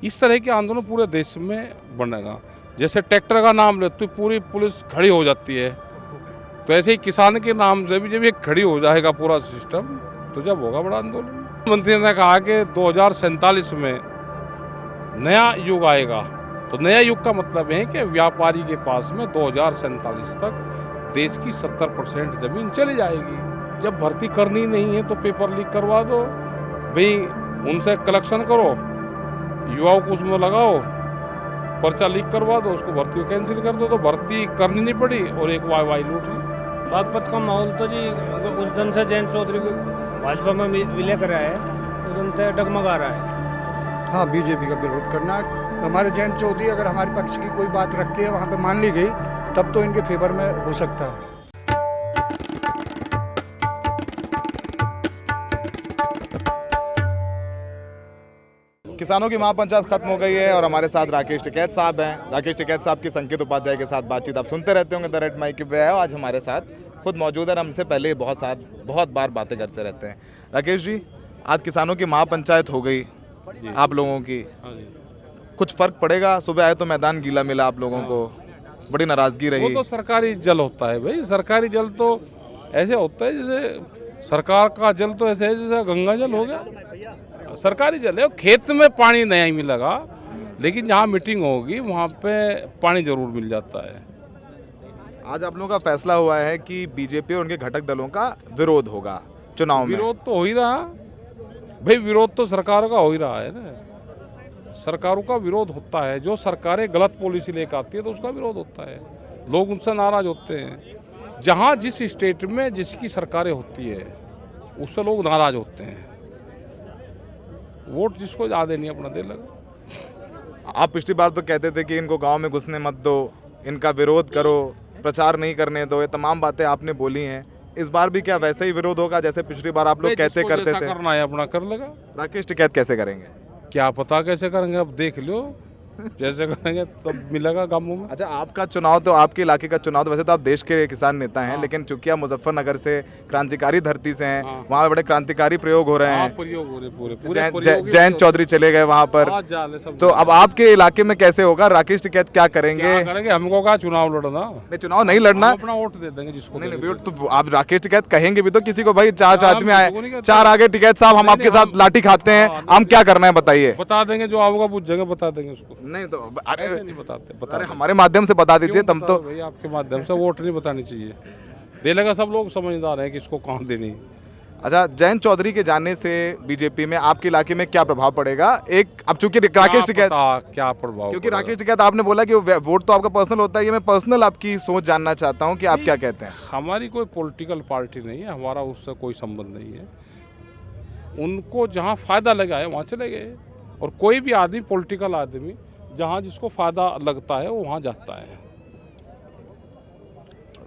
इस तरह के आंदोलन पूरे देश में बनेगा। जैसे ट्रैक्टर का नाम ले तो पूरी पुलिस खड़ी हो जाती है, तो ऐसे ही किसान के नाम से भी जब ये खड़ी हो जाएगा पूरा सिस्टम, तो जब होगा बड़ा आंदोलन। मंत्री ने कहा कि 2047 में नया युग आएगा, तो नया युग का मतलब है कि व्यापारी के पास में 2047 तक देश की 70% जमीन चली जाएगी। जब भर्ती करनी नहीं है तो पेपर लीक करवा दो भाई, उनसे कलेक्शन करो, युवाओं को उसमें लगाओ, पर्चा लीक करवा दो, उसको भर्ती को कैंसिल कर दो, तो भर्ती करनी नहीं पड़ी और एक वाई लूट ली। बागपत का माहौल तो जी उस दिन से जयंत चौधरी को भाजपा में विलय करा है, उस दिन से डगमगा रहा है। हाँ, बीजेपी का विरोध करना। हमारे जयंत चौधरी अगर हमारे पक्ष की कोई बात रखते हैं, वहाँ पे मान ली गई, तब तो इनके फेवर में हो सकता है। किसानों की महापंचायत खत्म हो गई है और हमारे साथ राकेश टिकैत साहब हैं। राकेश टिकैत साहब की संकेत उपाध्याय के साथ बातचीत आप सुनते रहते होंगे द रेड माइक पे है। आज हमारे साथ खुद मौजूद है, हमसे पहले बहुत बार बातें करते रहते हैं। राकेश जी, आज किसानों की महापंचायत हो गई आप लोगों की, कुछ फर्क पड़ेगा? सुबह आए तो मैदान गीला मिला आप लोगों को, बड़ी नाराजगी रही। वो तो सरकारी जल होता है भाई, सरकारी जल तो ऐसे होता है जैसे सरकार का जल तो ऐसे है जैसे गंगा जल हो गया, सरकारी जल है। खेत में पानी नहीं मिलेगा, लेकिन जहाँ मीटिंग होगी वहाँ पे पानी जरूर मिल जाता है। आज आप लोगों का फैसला हुआ है कि बीजेपी और उनके घटक दलों का विरोध होगा चुनाव में। विरोध तो हो ही रहा भाई, विरोध तो सरकार का हो ही रहा है ना। सरकारों का विरोध होता है, जो सरकारें गलत पॉलिसी लेकर आती है तो उसका विरोध होता है, लोग उनसे नाराज होते हैं। जहाँ जिस स्टेट में जिसकी सरकारें होती है उससे लोग नाराज होते हैं। वोट जिसको ज़्यादा नहीं अपना दे लगा। आप पिछली बार तो कहते थे कि इनको गांव में घुसने मत दो, इनका विरोध करो, प्रचार नहीं करने दो, ये तमाम बातें आपने बोली हैं। इस बार भी क्या वैसे ही विरोध होगा जैसे पिछली बार आप लोग कहते करते थे? करना है अपना कर लेगा। राकेश टिकैत कैसे करेंगे? क्या पता कैसे करेंगे, अब देख लो, जैसे करेंगे तब तो मिलेगा गाँवों में। अच्छा, आपका चुनाव तो आपके इलाके का चुनाव तो वैसे तो आप देश के किसान नेता हैं, लेकिन चूंकि आप मुजफ्फरनगर से क्रांतिकारी धरती से हैं, वहाँ बड़े क्रांतिकारी प्रयोग हो रहे हैं। प्रयोग हो रहे जयंत चौधरी चले गए वहाँ पर, तो अब आपके इलाके में कैसे होगा? राकेश टिकैत क्या करेंगे? हमको क्या चुनाव लड़ना? नहीं, चुनाव नहीं लड़ना, अपना वोट दे देंगे जिसको। नहीं, तो आप राकेश टिकैत कहेंगे भी तो किसी को, भाई 4 आदमी आए, 4 आगे टिकैत साहब हम आपके साथ लाठी खाते हैं, हम क्या करना है बताइए? बता देंगे, जो आओगा पूछेंगे बता देंगे उसको। नहीं तो नहीं बताते, अरे हमारे माध्यम से बता दीजिए, तुम तो भाई आपके माध्यम से वोट नहीं बतानी चाहिए, दे लेगा। सब लोग समझदार हैं कि इसको कहाँ देनी। अच्छा, जयंत चौधरी के जाने से बीजेपी में आपके इलाके में क्या प्रभाव पड़ेगा? एक अब चूंकि राकेश टिकैत क्या प्रभाव, क्योंकि राकेश टिकैत आपने बोला कि वोट तो आपका पर्सनल होता है, ये मैं पर्सनल आपकी सोच जानना चाहता हूँ कि आप क्या कहते हैं। हमारी कोई पॉलिटिकल पार्टी नहीं है, हमारा उससे कोई संबंध नहीं है। उनको जहाँ फायदा लगा है वहाँ चले गए, और कोई भी आदमी, पॉलिटिकल आदमी, जहाँ जिसको फायदा लगता है वो वहाँ जाता है।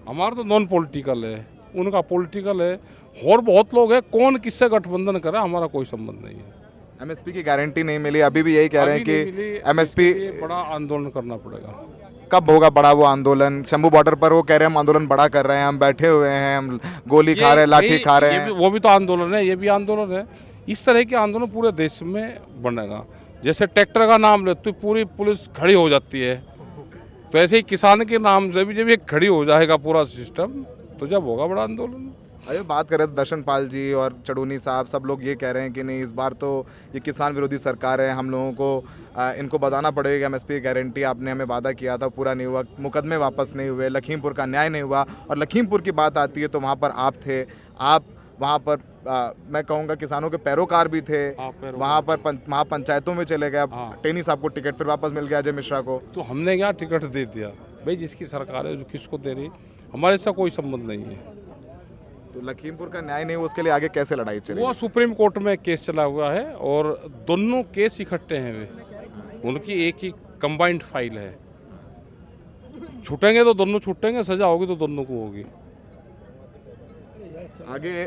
हमारा तो नॉन पॉलिटिकल है, उनका पॉलिटिकल है। और बहुत लोग हैं, कौन किससे गठबंधन करे, हमारा कोई संबंध नहीं है। एमएसपी की गारंटी नहीं मिली, अभी भी यही कह रहे हैं कि एमएसपी बड़ा आंदोलन करना पड़ेगा। कब होगा बड़ा वो आंदोलन? शंभू बॉर्डर पर वो कह रहे हैं हम आंदोलन बड़ा कर रहे हैं, हम बैठे हुए हैं, हम गोली खा रहे हैं, लाठी खा रहे हैं। वो भी तो आंदोलन है, ये भी आंदोलन है। इस तरह के आंदोलन पूरे देश में बनेगा। जैसे ट्रैक्टर का नाम ले तो पूरी पुलिस खड़ी हो जाती है, तो ऐसे ही किसान के नाम से भी जब ये खड़ी हो जाएगा पूरा सिस्टम, तो जब होगा बड़ा आंदोलन। अरे बात करें तो दर्शन पाल जी और चड़ूनी साहब सब लोग ये कह रहे हैं कि नहीं, इस बार तो ये किसान विरोधी सरकार है, हम लोगों को इनको बताना पड़ेगा एमएसपी की गारंटी आपने हमें वादा किया था, पूरा नहीं हुआ, मुकदमे वापस नहीं हुए, लखीमपुर का न्याय नहीं हुआ। और लखीमपुर की बात आती है तो वहाँ पर आप थे, आप वहाँ पर मैं कहूँगा किसानों के पैरोकार भी थे, वहाँ पर महापंचायतों में चले गए। टेनी साहब को टिकट फिर वापस मिल गया, अजय मिश्रा को। तो हमने क्या टिकट दे दिया भाई, जिसकी सरकार है जो किसको दे रही, हमारे से कोई संबंध नहीं है। तो लखीमपुर का न्याय नहीं हुआ, उसके लिए आगे कैसे लड़ाई चलेगी? वो सुप्रीम कोर्ट में केस चला हुआ है, और दोनों केस इकट्ठे हैं वे, उनकी एक ही कंबाइंड फाइल है। छूटेंगे तो दोनों छूटेंगे, सजा होगी तो दोनों को होगी। आगे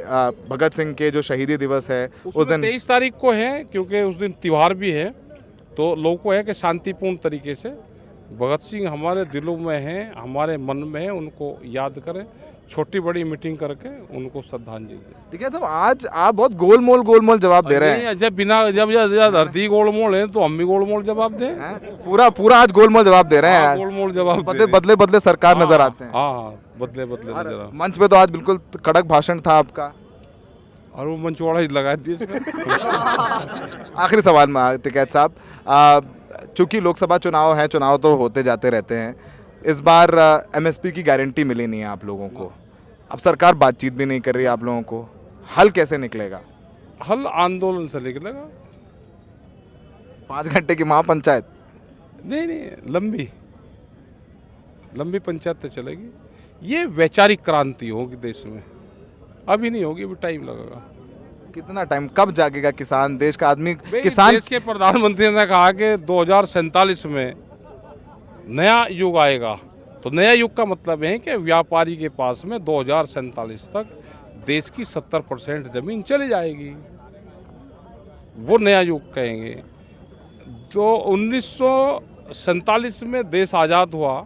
भगत सिंह के जो शहीदी दिवस है उस दिन 23 तारीख को है, क्योंकि उस दिन त्योहार भी है, तो लोगों को है कि शांतिपूर्ण तरीके से भगत सिंह हमारे दिलों में हैं, हमारे मन में है, उनको याद करें, छोटी बड़ी मीटिंग करके उनको श्रद्धांजलि दें। ठीक है साहब, आज आप बहुत गोलमोल जवाब दे रहे हैं। नहीं, जब धरती गोलमोल है तो हम भी गोलमोल जवाब दें। पूरा आज गोलमोल जवाब दे रहे हैं। गोलमोल जवाब दे रहे हैं। बदले सरकार नजर आते हैं। हाँ, बदले नजर आते। मंच पे तो आज बिल्कुल कड़क भाषण था आपका, और वो मंचवाड़ा ही लगा दिए इसमें। आखिरी सवाल में टिकैत साहब, चूंकि लोकसभा चुनाव है, चुनाव तो होते जाते रहते हैं, इस बार एमएसपी की गारंटी मिली नहीं है आप लोगों को, अब सरकार बातचीत भी नहीं कर रही है आप लोगों को, हल कैसे निकलेगा? हल आंदोलन से निकलेगा। 5 घंटे की महापंचायत? नहीं, लंबी पंचायत तो चलेगी। ये वैचारिक क्रांति होगी देश में, अभी नहीं होगी, अभी टाइम लगेगा। कितना टाइम, कब जागेगा किसान, देश का आदमी? किसान, देश के प्रधानमंत्री ने कहा कि 2047 में नया युग आएगा। तो नया युग का मतलब है कि व्यापारी के पास में 2047 तक देश की 70% जमीन चली जाएगी, वो नया युग कहेंगे। तो 1947 में देश आज़ाद हुआ,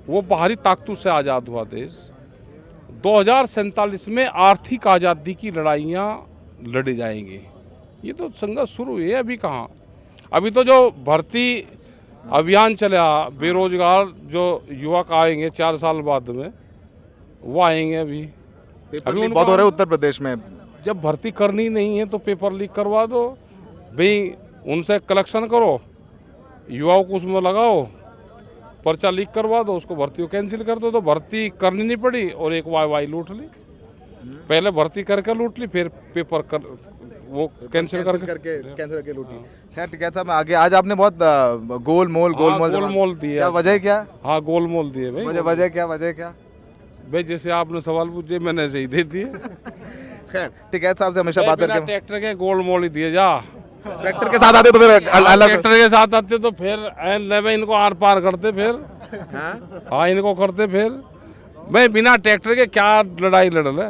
वो बाहरी ताकतों से आज़ाद हुआ देश। 2047 में आर्थिक आज़ादी की लड़ाइयाँ लड़ी जाएंगी। ये तो संघर्ष शुरू हुई है, अभी कहाँ। अभी तो जो भर्ती अभियान चला, बेरोजगार जो युवक आएंगे 4 साल बाद में, वो आएंगे। अभी बहुत हो रहा है उत्तर प्रदेश में। जब भर्ती करनी नहीं है तो पेपर लीक करवा दो भाई, उनसे कलेक्शन करो, युवाओं को उसमें लगाओ, पर्चा लीक करवा दो, उसको भर्ती को कैंसिल कर दो। तो भर्ती करनी नहीं पड़ी और एक वाई लूट ली। पहले भर्ती करके लूट ली, फिर पेपर कर वो कैंसिल करके लूटी। खैर ठीक है साहब, आगे आज आपने बहुत गोलमोल दिया। क्या वजह क्या? हाँ, गोलमोल दिए भाई। वजह क्या भाई? जैसे आपने सवाल पूछे मैंने ऐसे ही दे दिए। खैर ठीक है साहब से हमेशा बात करके, ट्रैक्टर के गोलमोल ही दिए। जा ट्रैक्टर के साथ आते तो फिर अलग, ट्रैक्टर के साथ आते तो फिर इनको आर पार करते, फिर हाँ इनको करते। फिर भाई बिना ट्रैक्टर के क्या लड़ाई लड़ ले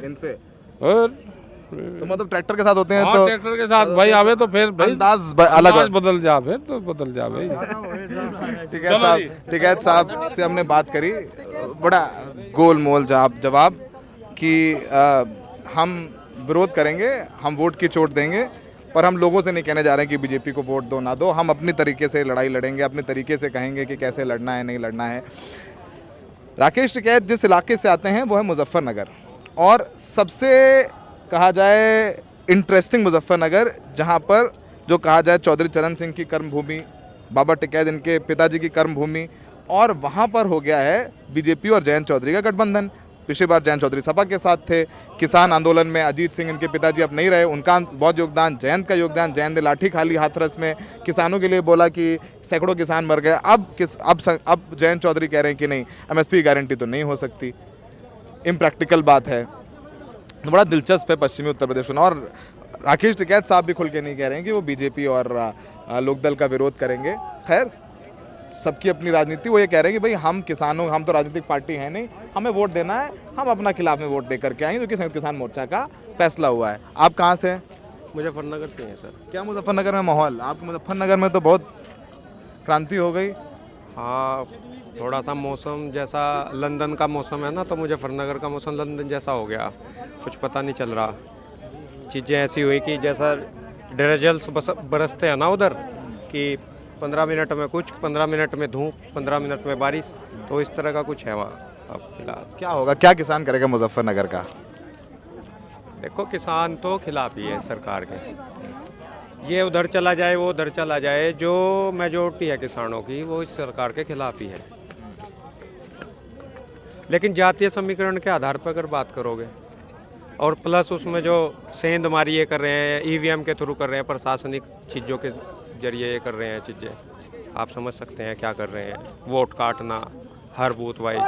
इनसे? और तो मतलब ट्रैक्टर के साथ होते हैं हाँ, तो ट्रैक्टर के साथ भाई आवे तो फिर भाई अंदाज अलग बदल जा, फिर तो बदल जा भाई। ठीक है साहब से हमने बात करी, बड़ा गोलमोल जवाब कि हम विरोध करेंगे, हम वोट की चोट देंगे, पर हम लोगों से नहीं कहने जा रहे हैं कि बीजेपी को वोट दो ना दो, हम अपनी तरीके से लड़ाई लड़ेंगे, अपने तरीके से कहेंगे कि कैसे लड़ना है नहीं लड़ना है। राकेश टिकैत जिस इलाके से आते हैं वो है मुजफ्फरनगर, और सबसे कहा जाए इंटरेस्टिंग मुजफ्फरनगर, जहां पर जो कहा जाए चौधरी चरण सिंह की कर्मभूमि, बाबा टिकैत इनके पिताजी की कर्मभूमि, और वहां पर हो गया है बीजेपी और जयंत चौधरी का गठबंधन। पिछली बार जयंत चौधरी सपा के साथ थे, किसान आंदोलन में अजीत सिंह इनके पिताजी अब नहीं रहे, उनका बहुत योगदान, जयंत का योगदान, जयंत ने लाठी खाली हाथरस में किसानों के लिए बोला कि सैकड़ों किसान मर गए। अब जयंत चौधरी कह रहे हैं कि नहीं, एमएसपी की गारंटी तो नहीं हो सकती, इम्प्रैक्टिकल बात है। तो बड़ा दिलचस्प है पश्चिमी उत्तर प्रदेश में। और राकेश टिकैत साहब भी खुल के नहीं कह रहे हैं कि वो बीजेपी और लोकदल का विरोध करेंगे। खैर सबकी अपनी राजनीति, वो ये कह रहे हैं कि भाई हम किसानों, हम तो राजनीतिक पार्टी है नहीं, हमें वोट देना है, हम अपना खिलाफ में वोट दे करके आएंगे, जो कि संयुक्त किसान मोर्चा का फैसला हुआ है। आप कहाँ से हैं? मुजफ्फरनगर से हैं सर। क्या मुजफ्फरनगर में माहौल? आपके मुजफ्फरनगर में तो बहुत क्रांति हो गई। हाँ, थोड़ा सा मौसम जैसा लंदन का मौसम है ना, तो मुजफ्फरनगर का मौसम लंदन जैसा हो गया, कुछ पता नहीं चल रहा। चीज़ें ऐसी हुई कि जैसा ड्रेजल्स बरसते हैं ना उधर, कि 15 मिनट में कुछ, 15 मिनट में धूप, 15 मिनट में बारिश, तो इस तरह का कुछ है वहाँ अब फिलहाल। क्या होगा, क्या किसान करेगा मुजफ्फरनगर का? देखो किसान तो खिलाफ ही है सरकार के, ये उधर चला जाए वो उधर चला जाए, जो मेजोरिटी है किसानों की वो इस सरकार के खिलाफ ही है। लेकिन जातीय समीकरण के आधार पर अगर बात करोगे, और प्लस उसमें जो सेंधमारी ये कर रहे हैं, ईवीएम के थ्रू कर रहे हैं, प्रशासनिक चीज़ों के जरिए ये कर रहे हैं चीज़ें, आप समझ सकते हैं क्या कर रहे हैं। वोट काटना हर बूथ वाइज,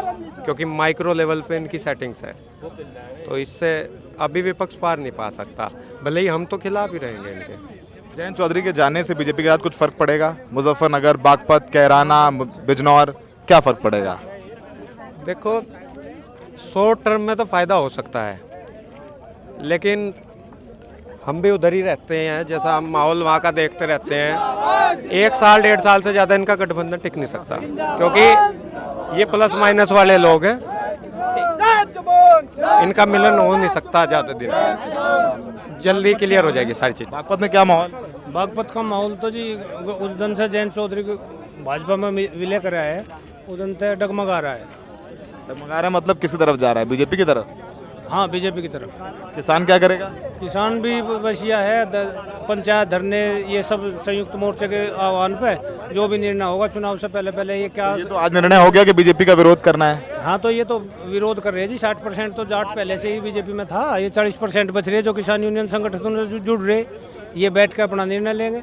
क्योंकि माइक्रो लेवल पे इनकी सेटिंग्स है, तो इससे अभी विपक्ष पार नहीं पा सकता, भले ही हम तो खिलाफ ही रहेंगे इनके। जयंत चौधरी के जाने से बीजेपी के साथ कुछ फर्क पड़ेगा? मुजफ्फरनगर, बागपत, कैराना, बिजनौर, क्या फर्क पड़ेगा? देखो शॉर्ट टर्म में तो फ़ायदा हो सकता है, लेकिन हम भी उधर ही रहते हैं, जैसा हम माहौल वहाँ का देखते रहते हैं। 1 साल 1.5 साल से ज़्यादा इनका गठबंधन टिक नहीं सकता, क्योंकि ये प्लस माइनस वाले लोग हैं, इनका मिलन हो नहीं सकता ज़्यादा दिन। जल्दी क्लियर हो जाएगी सारी चीज़। बागपत में क्या माहौल? बागपत का माहौल तो जी उस दिन से जयंत चौधरी को भाजपा में विलय करा है, उस दिन से डगमगा रहा है। डगमगा रहा है मतलब किसकी तरफ जा रहा है? बीजेपी की तरफ? हाँ, बीजेपी की तरफ। किसान क्या करेगा? किसान भी बसिया है, पंचायत धरने ये सब संयुक्त मोर्चे के आह्वान पे जो भी निर्णय होगा चुनाव से पहले ये क्या। ये तो आज निर्णय हो गया कि बीजेपी का विरोध करना है। हाँ, तो ये तो विरोध कर रहे हैं जी। 60% तो जाट पहले से ही बीजेपी में था, ये 40% बच रहे जो किसान यूनियन संगठनों से जुड़ रहे, ये बैठ कर अपना निर्णय लेंगे।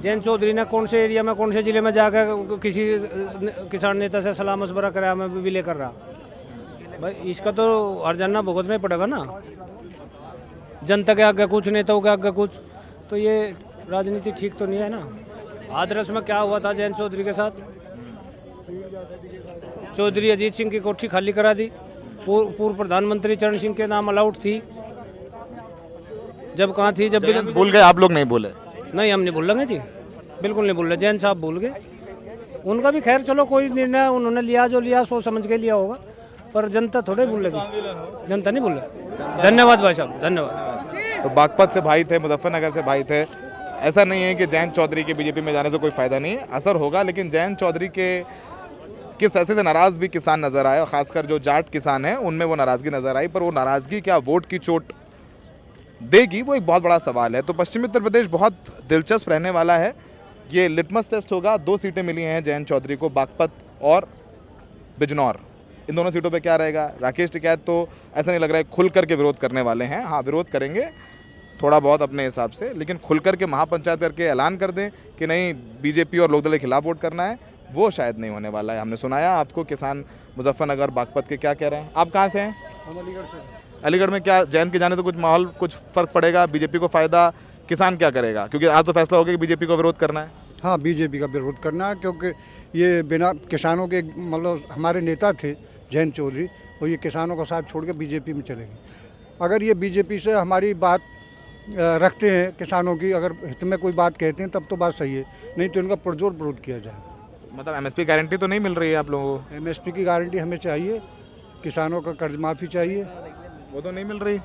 जयंत चौधरी ने कौन से एरिया में कौन से जिले में जाकर किसी किसान नेता से सलाह मशवरा कराया, मैं विलय कर रहा भाई, इसका तो हरजाना भुगतना ही पड़ेगा ना। जनता के आगे कुछ, नेताओं के आगे कुछ, तो ये राजनीति ठीक तो नहीं है ना। हाथरस में क्या हुआ था जयंत चौधरी के साथ? चौधरी अजीत सिंह की कोठी खाली करा दी, पूर्व प्रधानमंत्री चरण सिंह के नाम अलाउड थी, जब कहाँ थी, जब भी भूल गए आप लोग? नहीं बोले? नहीं, हम नहीं भूल रहे जी, बिल्कुल नहीं भूल रहे। जैन साहब भूल गए, उनका भी खैर चलो कोई निर्णय उन्होंने लिया जो लिया सोच समझ के लिया होगा, पर जनता थोड़े भूलेगी, जनता नहीं भूल रही। धन्यवाद भाई साहब, धन्यवाद। तो बागपत से भाई थे, मुजफ्फरनगर से भाई थे। ऐसा नहीं है कि जयंत चौधरी के बीजेपी में जाने से कोई फायदा नहीं है, असर होगा, लेकिन जयंत चौधरी के किस ऐसे से नाराज भी किसान नजर आए, और खासकर जो जाट किसान हैं उनमें वो नाराजगी नजर आई, पर वो नाराजगी क्या वोट की चोट देगी, वो एक बहुत बड़ा सवाल है। तो पश्चिमी उत्तर प्रदेश बहुत दिलचस्प रहने वाला है, ये लिटमस टेस्ट होगा। 2 सीटें मिली हैं जयंत चौधरी को, बागपत और बिजनौर। इन दोनों सीटों पे क्या रहेगा? राकेश टिकैत तो ऐसा नहीं लग रहा है खुल करके विरोध करने वाले हैं। हाँ, विरोध करेंगे थोड़ा बहुत अपने हिसाब से, लेकिन खुल करके महापंचायत करके ऐलान कर दें कि नहीं बीजेपी और लोकदल के खिलाफ वोट करना है, वो शायद नहीं होने वाला है। हमने सुनाया आपको किसान मुजफ्फरनगर बागपत के क्या कह रहे हैं। आप कहाँ से हैं? हम अलीगढ़ से। अलीगढ़ में क्या जयंत के जाने तो कुछ माहौल, कुछ फर्क पड़ेगा? बीजेपी को फायदा? किसान क्या करेगा? क्योंकि आज तो फैसला हो गया कि बीजेपी को विरोध करना है। हाँ, बीजेपी का विरोध करना है, क्योंकि ये बिना किसानों के, मतलब हमारे नेता थे जयंत चौधरी, और ये किसानों का साथ छोड़ के बीजेपी में चलेगी। अगर ये बीजेपी से हमारी बात रखते हैं, किसानों की अगर हित में कोई बात कहते हैं, तब तो बात सही है, नहीं तो इनका पुरजोर विरोध किया जाएगा। मतलब एमएसपी गारंटी तो नहीं मिल रही है आप लोगों को? एमएसपी की गारंटी हमें चाहिए, किसानों का कर्ज माफ़ी चाहिए, वो तो नहीं मिल रही।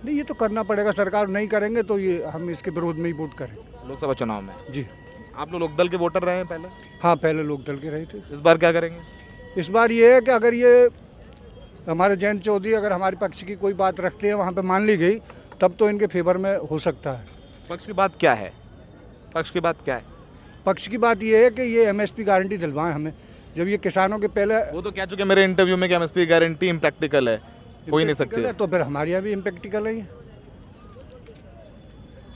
नहीं, ये तो करना पड़ेगा। सरकार नहीं करेंगे तो ये हम इसके विरोध में ही वोट करेंगे लोकसभा चुनाव में। जी। आप लोग लोकदल के वोटर रहे हैं पहले? हाँ, पहले लोकदल के रहे थे। इस बार क्या करेंगे? इस बार ये है कि अगर ये हमारे जयंत चौधरी अगर हमारे पक्ष की कोई बात रखते हैं, वहाँ पे मान ली गई, तब तो इनके फेवर में हो सकता है। पक्ष की बात क्या है? पक्ष की बात क्या है? पक्ष की बात ये है कि ये एमएसपी गारंटी दिलवाएं हमें, जब ये किसानों के पहले। वो तो कह चुके मेरे इंटरव्यू में कि एमएसपी गारंटी इम्प्रैक्टिकल है, हो ही नहीं सकती है। तो फिर हमारे यहाँ भी इम्प्रैक्टिकल है।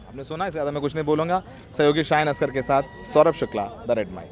आपने सुना, इससे ज़्यादा मैं कुछ नहीं बोलूँगा। सहयोगी शाहीन असकर के साथ Saurabh Shukla, the Red mic.